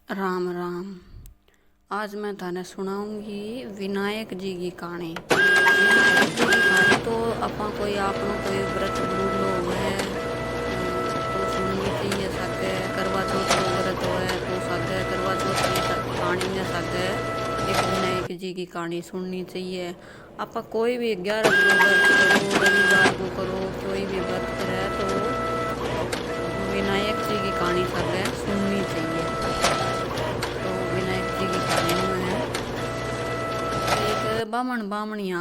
राम राम। आज मैं थाने सुनाऊंगी विनायक जी की कहानी। विनायक जी की कहानी तो अपा कोई आपनो कोई व्रत भूलो है तो सुननी चाहिए। साके करवा चौथ को व्रत है तो साके करवा चौथ की कहानी में साके एक विनायक जी की कहानी सुननी चाहिए। आपा कोई भी 11 को व्रत करो, रविवार को करो, कोई भी व्रत करे तो विनायक जी की कहानी साके सुननी चाहिए। तो विनायक जी की कहानी में है एक बामण बामणिया।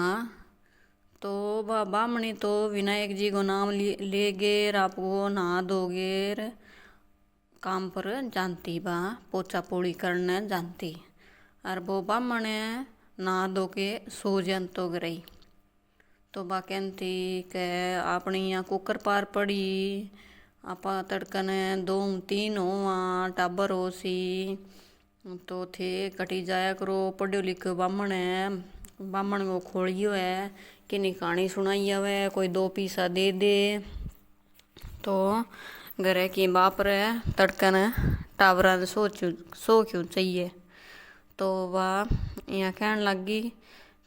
तो वह बामणी तो विनायक जी को नाम ले गेर आपको नहा धोगेर काम पर जानती, बा पोछा पोड़ी करने जानती। और वो बामण नहा धो के सो जन तो गई। तो बा कहती के अपनी यहाँ कुकर पार पड़ी, आपा तड़कन 2-3 होवा टाबर हो सी तो थे कटी जाया करो। पढ़ो लिखो बामण है, बामण को खोलियो है कि नहीं कहानी सुनाई आवे, कोई 2 पैसा दे दे। तो घरे की बाप रे तड़कन टाबरा सो क्यों चाहिए। तो वह यहाँ कहन लगी।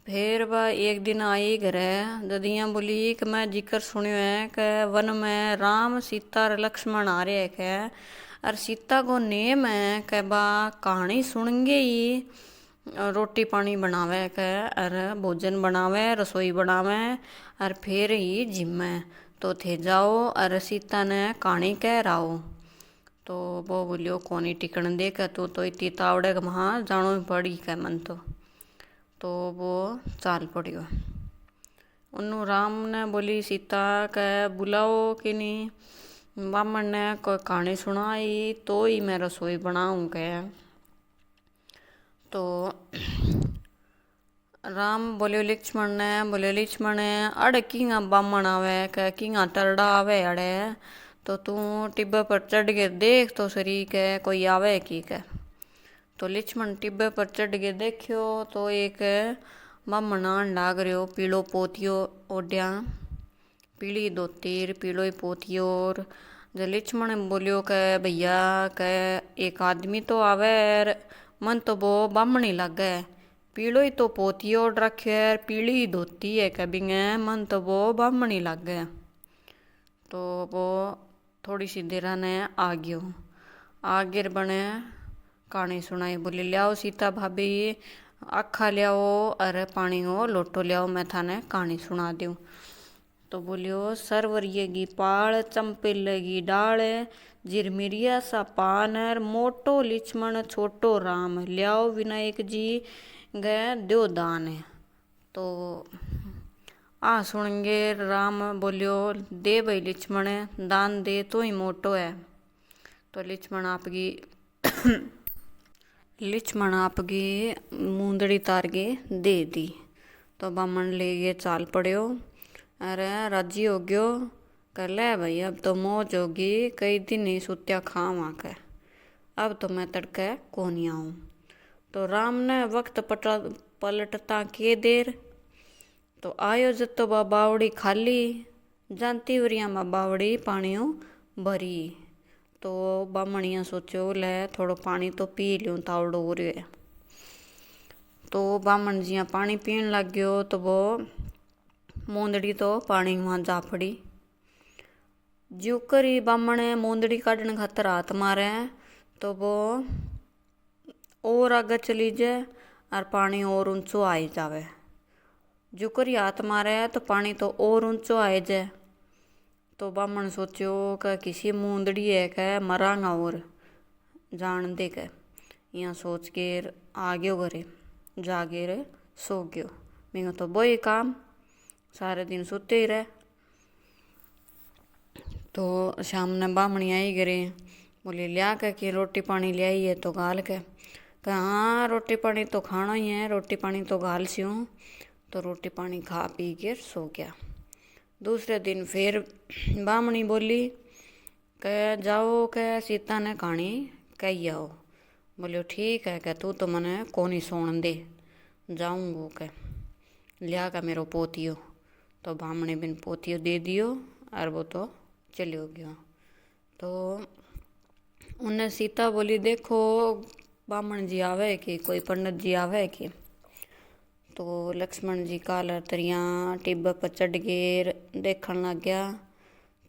फिर वह एक दिन आई घरे, ददिया बोली कि मैं जिक्र सुनियो है कि वन में राम सीता और लक्ष्मण आ रहे है और सीता को नेम है कि बा कहानी सुनेंगे ही रोटी पानी बनावे के और भोजन बनावे, रसोई बनावे और फिर ही जिम्मे। तो थे जाओ और सीता ने कहानी कह रहा। तो वो बोलियो कोनी टिकन दे के तू तो इतनी तावड़े के वहाँ जानो ही पड़ी के मन। तो वो चाल पड़ियो। उन्नु राम ने बोली सीता के बुलाओ कि नहीं। बामण ने कोई कहानी सुनाई तो ही मैं रसोई बनाऊं के। तो राम बोलियो लक्ष्मण ने, बोले लक्ष्मण अड़े किंगा बामण आवे के किंगा टरडा आवे अड़े। तो तू टिब्बे पर चढ़ के देख तो सरी के कोई आवे की के। तो लक्ष्मण टिब्बे पर चढ़ के देखियो तो एक बामण आन लाग रहो, पीलो पोतियो ओढ़िया, पीली धोती पीलो ही पोतियो। और जब लक्ष्मण बोलियो के भैया के एक आदमी तो आवे मन तो वो बामण ही लागे, पीलो ही तो पोतियो ओढ़ रखे है, पीली ही धोती है कभी मन तो वो बामण ही लागे। तो वो थोड़ी सी देर ने आ गयो, आगे बने कहानी सुनाई। बोली लियाओ सीता भाभी आखा लियाओ अरे पानी हो लोटो लियाओ, मैं थाने कहानी सुना दूँ। तो बोलियो सरवरियेगी पाल चंपेलेगी डाल, जिरमिरिया सा पान मोटो लक्ष्मण छोटो राम, लियाओ विनायक जी गए दो दान। तो आ सुनेंगे राम बोलियो दे भाई लक्ष्मण दान दे तो ही मोटो है। तो लक्ष्मण आपकी मूंदड़ी तार के दे दी। तो बामण ले गए चाल पड़ियो अरे राजी हो गयो। कर ले भाई अब तो मौज होगी, कई दिन ही सुत्या खावा के, अब तो मैं तड़के कोनी आऊँ। तो राम ने वक्त पलटता के देर तो आयो जब तो बावड़ी खाली, जानती वरिया में बावड़ी पानियों भरी। तो बामणिया सोचो ले थोड़ो पानी तो पी लूँ तावड़ो हो रही है। तो बामण जिया पानी पीन लग गयो तो वो मूंदड़ी तो पानी वहाँ जा पड़ी। ज्यू करी बामण मूंदड़ी काटने खातर हाथ मारे तो वो और आगे चली जाए और पानी और ऊंचो आई जावे। ज्यू करी हाथ मारे तो पानी तो और ऊंचो आए जाए। तो बामण सोचो कि किसी मूंदड़ी है के मरांगा और जान दे के, यहाँ सोच के आ गयो घरे, जागे रे सो गयो। मैं तो वही काम सारे दिन सोते ही रहे। तो शाम ने बामणी आई घरे, बोली लिया के कि रोटी पानी ले आई है तो गाल के। हाँ रोटी पानी तो खाना ही है, रोटी पानी तो गाल सी हूँ। तो रोटी पानी खा पी के सो गया। दूसरे दिन फिर बामणी बोली के जाओ के सीता ने कहानी कही आओ। बोलियो ठीक है के तू तो मने कोनी सोन दे, जाऊँगो के लिया का मेरो पोतियो। तो बामणी बिन पोतियो दे दियो और वो तो चलियो गयो। तो उन्हें सीता बोली देखो बामण जी आवे कि कोई पंडित जी आवे कि। तो लक्ष्मण जी कालर तरिया टिब्बे पर चढ़ गए देखने लग गया।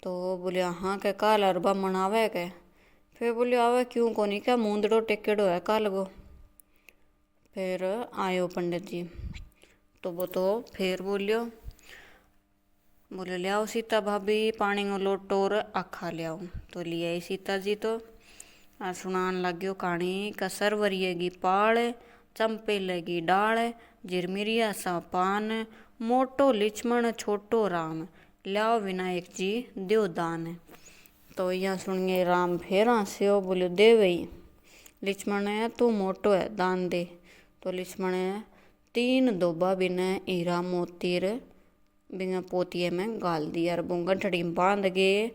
तो बोले हाँ के कालर बामण आवे के। फिर बोले आवे क्यों कोनी क्या मूंदड़ो टेकेड़ो है काल गो। फिर आयो पंडित जी। तो वो तो फिर बोलियो बोले ले आओ सीता भाभी पानी को लोटो और आखा ले आओ। तो ले आई सीता जी। तो सुनान लग गयो कहानी कसर वरिएगी पाल चंपे लगी डाल झिरमिरिया सा पान मोटो लिक्ष्मण छोटो राम लाओ विनायक जी द्यो दान। तो यहाँ सुनिए राम फिर हंस्यो बोले दे वही लिक्ष्मण है तू मोटो है दान दे। तो लिक्ष्मण 3 दोबा बिना हीरा मोतीर बिना पोतिये में गाल दिया और वो गठड़ी में बांध गए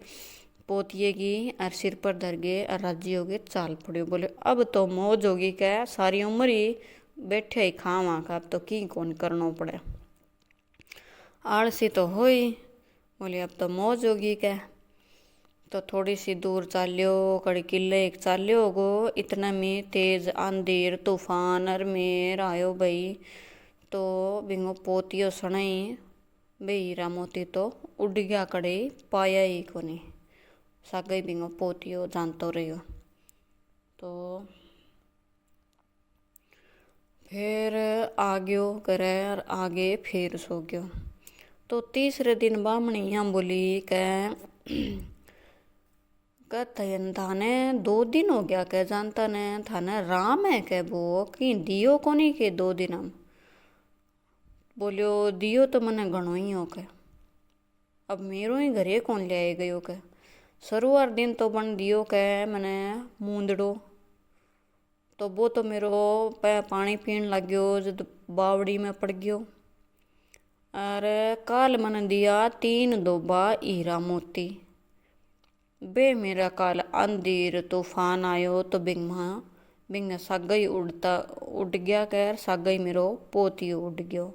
पोतिये की और सिर पर धर गए और राजी हो गए चाल पड़े। बोले अब तो मौज होगी क्या सारी उम्र ही बैठे ही खावा का अब तो की कौन करना पड़े आलसी तो हो ही। बोले अब तो मौज होगी क्या। तो थोड़ी सी दूर चाल्यो कड़ी किले एक चाल्यो गो इतना में तेज आंधीर तूफान और मेर आयो भाई। तो बिंगो पोतियो सनाई बे हीरा मोती तो उड़ गया कड़े पाया ही कोनी सागई बिंगो पोतियो जानतो रहियो। तो फिर आग्यो करे और आगे फिर सो गयो। तो तीसरे दिन बामणी यहाँ बोली कह थाने 2 दिन हो गया कह जानता ने थाने राम है कह वो कि दियो कोनी के 2 दिन हम। बोलियो दियो तो मने घणो ही हो के अब मेरो ही घरे कौन ले आए गयो के शुरुआत दिन तो बन दियो के मने मूंदड़ो। तो वो तो मेरो पानी पीन लग गयो जब बावड़ी में पड़ गयो। और काल मन दिया 3 दोबा हीरा मोती बे मेरा काल अंधेर तूफान आयो तो बिंग सागई उड़ गया कर सागई मेरो पोतियो उड़ गयो।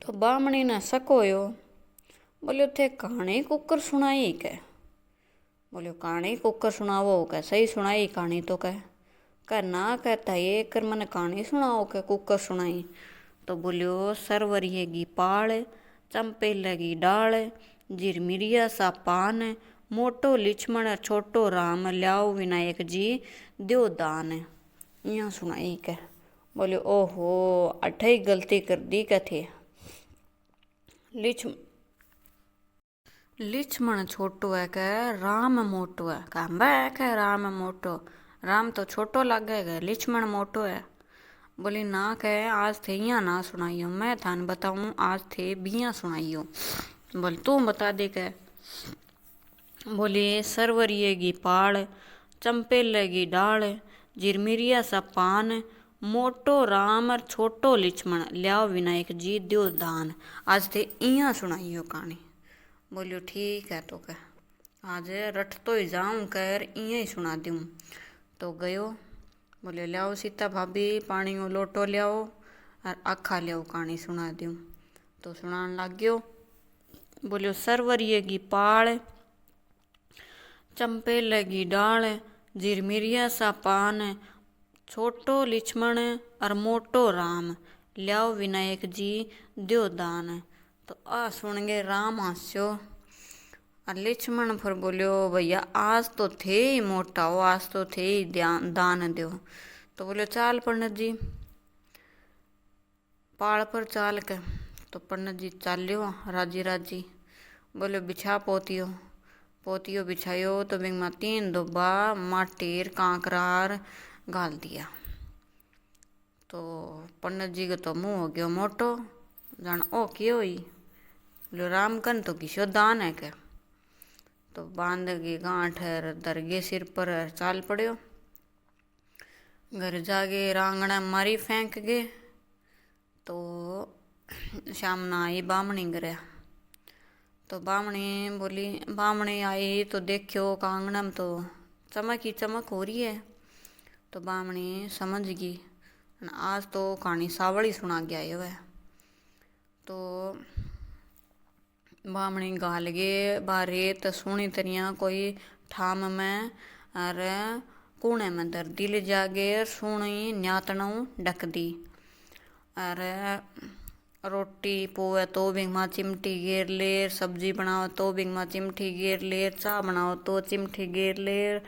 तो बामणी ने सकोयो बोले थे कहानी कुकर सुनाई के। बोले कहानी कुकर सुनावो के सही सुनाई कहानी तो कह ना कहता ये कर मैंने कहानी सुनाओ के कुकर सुनाई। तो बोलियो सरवरिएगी पाल चंपे लगी डाल झिरमिरिया सा पान मोटो लिक्ष्मण छोटो राम लाओ विनायक जी द्यो दान। यहाँ सुनाई के। बोले ओहो अठे गलती कर दी क्या थे लिक्ष्मण छोटो है के राम मोटो है कह राम मोटो राम तो छोटो लगे लिक्ष्मण मोटो है। बोली ना कह आज थे यहाँ ना सुनाइयो मैं थान बताऊँ आज थे बिया सुनाइयो। बोले तू बता दे के। बोली सरवरिएगी पाल चंपे लगी डाल झिरमिरिया सा पान मोटो राम और छोटो लिक्ष्मण लियाओ विनायक जी द्यो दान। आज थे इया सुनाइयो कहानी। बोलियो ठीक है तो कह आज रट तो ही जाऊँ कर इया ही सुना दूँ। तो गयो बोले लियाओ सीता भाभी पानी को लोटो लियाओ और आखा लियाओ कहानी सुना दूँ। तो सुनान लग गयो। बोलियो सरवरिएगी पाल चंपे लगी डाल झिरमिरिया सा पान छोटो लिक्ष्मण और मोटो राम लियाओ विनायक जी द्यो दान। तो आ सुन गए राम हंस्यो और लिक्ष्मण फिर बोलियो भैया आज तो थे ही मोटा हो आज तो थे ही दान दो। तो बोलियो चाल पंडित जी पाल पर चाल के। तो पंडित जी चाल्यो राजी राजी। बोले बिछा पोतियो बिछायो तो बिंग में 3 दोबा माटीर कांकरार गाल दिया। तो पंडित जी को तो मुँह हो गयो मोटो जान ओ क्यों हुई। बोलो राम कन तो किसो दान है के। तो बांध के गांठ दरगे सिर पर चाल पड़ियो। घर जाके रांगड़ा मारी फेंक गए। तो शामना आई बामणी गया। तो बामणी बोली बामणी आई तो देखियो कांगड़ा में तो चमक ही चमक हो रही है। तो बामणी समझ गई आज तो कहानी सावली सुना गया है वह। तो बामणी गाल गे बारे तो सुनी तरिया कोई ठाम में और कूणे में धर दी ले जागे सुनी न्यातनाऊ ढक दी। अरे रोटी पोवे तो बिंग मा चिमटी गेर लेर, सब्जी बनाओ तो बिंग मा चिमटी गेर लेर, चाय बनाओ तो चिमटी गेर लेर।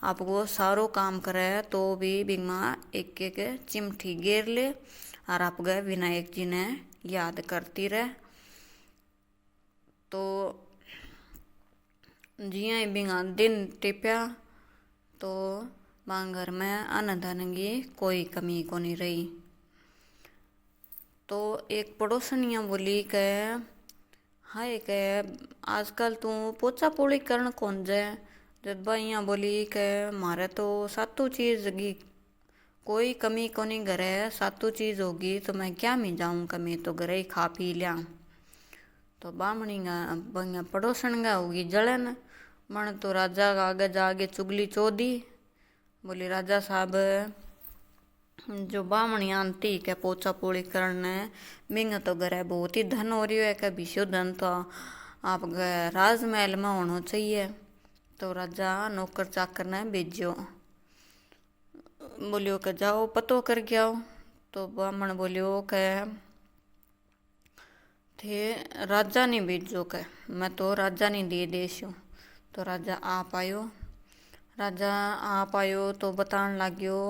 आपको सारो काम करे तो भी बिंग मा एक एक चिमटी गेर ले। और आप गए विनायक जी ने याद करती रहे। तो जिया ही बिंगा दिन टिप्या तो बांगर में अन्न धन की कोई कमी को नहीं रही। तो एक पड़ोसनिया बोली के हाय के आजकल तू पोचा पोड़ी करण कौन जाए। जब बाइया बोली के मारे तो सातू चीज की कोई कमी को नहीं घरे, सातू चीज होगी तो मैं क्या में जाऊं का, मैं तो घरे ही खा पी लिया। तो बामणी बंगा पड़ोसन गा होगी जलन। मन तो राजा का आगे जाके चुगली चोदी। बोली राजा साहब जो बामणी आंती के पोचा पोड़ी करने बिंग तो घरे बहुत ही धन हो रही है कि विशु धन तो आप राजमहल में होना चाहिए। तो राजा नौकर चाकर ने भेजो, बोलियो के जाओ पतो कर के आओ। तो ब्राह्मण बोलियो के थे राजा नहीं भेजो के, मैं तो राजा नहीं दे देशो। तो राजा आप आयो। राजा आप आयो तो बतान लाग्यो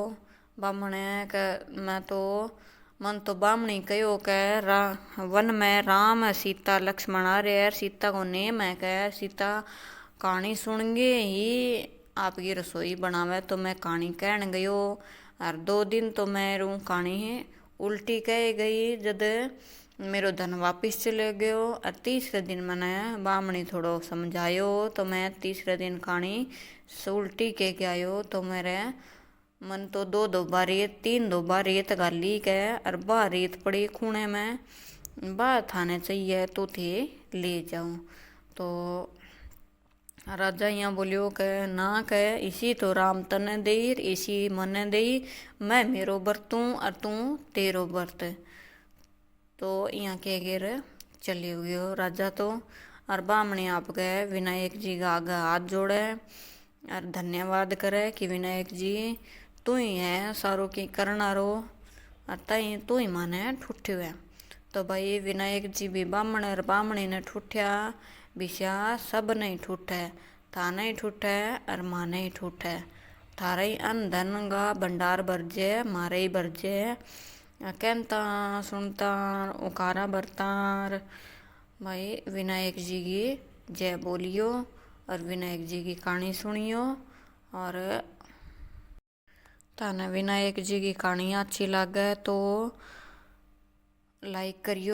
बामणे के मैं तो मन तो बामणी कहो के वन में राम सीता लक्ष्मण आ रहे, सीता को नेम है के सीता कहानी सुनगे ही आपकी रसोई बनावे। तो मैं कहानी कहन गयो और 2 दिन तो मैं रू कहानी उल्टी कह गई जद मेरो धन वापिस चले गयो। और तीसरे दिन मैंने बामणी थोड़ो समझायो तो मैं तीसरे दिन कहानी उल्टी कह के आयो। तो मेरे मन तो 2 बार रेत 3 बार रेत गाली के और बाहर रेत पड़ी खूणे में, बाहर थाने चाहिए तो थे ले जाऊं। तो राजा यहाँ बोलियो के ना कह इसी तो राम तने दे इसी मने दे, मैं मेरो बरतूं और तू तेरो बरत। तो यहाँ के गिर चले गयो राजा। तो और बामणी आप गए विनायक जी का आगे हाथ जोड़े और धन्यवाद करे कि विनायक जी तू ही है सारो की करना रो और तई तू ही माने ठुठ्यो है। तो भाई विनायक जी भी बामण और बामणी ने ठुठ्या बिशा सब नहीं ठूठे, था नहीं ठूठे और माँ नहीं ठूठे। थारा ही अन्न धन का भंडार भरजे मारे ही भरजे। कहता सुनता उकारा बरतार। भाई विनायक जी की जय बोलियो और विनायक जी की कहानी सुनियो। और थाने विनायक जी की कहानी अच्छी लगे तो लाइक करियो।